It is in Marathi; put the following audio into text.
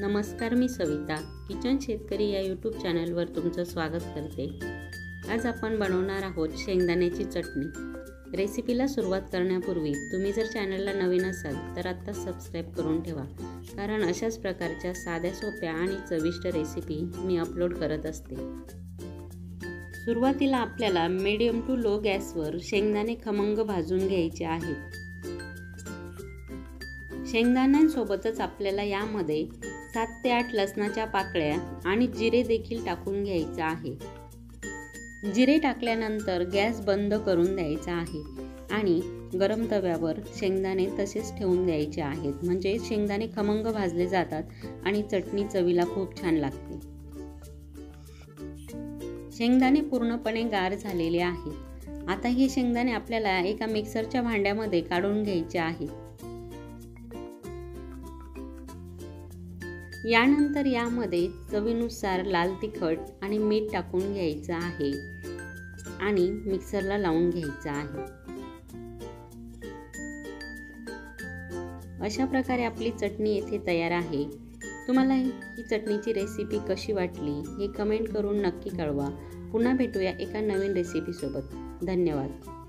नमस्कार, मी सविता किचन शेतकरी या यूट्यूब चॅनलवर तुमचं स्वागत करते। आज आपण बनवणार आहोत शेंगदाण्याची चटणी। रेसिपीला सुरुवात करण्यापूर्वी तुम्ही जर चॅनलला नवीन असाल तर आता सबस्क्राइब करून ठेवा, कारण अशाच प्रकारच्या साध्या सोप्या आणि चविष्ट रेसिपी मी अपलोड करत असते। सुरुवातीला आपल्याला मीडियम टू लो गॅसवर शेंगदाणे खमंग भाजून घ्यायचे आहेत। शेंगदाण्यांसोबतच आपल्याला यामध्ये 7 ते 8 लसणाच्या पाकळ्या आणि जिरे देखील टाकून घ्यायचं आहे। जिरे टाकल्यानंतर गॅस बंद करून द्यायचा आहे आणि गरम तव्यावर शेंगदाणे तसेच ठेवून द्यायचे आहेत, म्हणजे शेंगदाणे खमंग भाजले जातात आणि चटणी चवीला खूप छान लागते। शेंगदाणे पूर्णपणे गार झालेले आहेत। आता हे शेंगदाणे आपल्याला एका मिक्सरच्या भांड्यामध्ये काढून घ्यायचे आहेत। यानंतर यामध्ये चवीनुसार लाल तिखट आणि मीठ टाकून घ्यायचं आहे आणि मिक्सरला लावून घ्यायचं आहे। अशा प्रकारे आपली चटणी येथे तयार आहे। तुम्हाला ही चटणीची रेसिपी कशी वाटली हे कमेंट करून नक्की कळवा। पुन्हा भेटूया एका नवीन रेसिपी सोबत। धन्यवाद।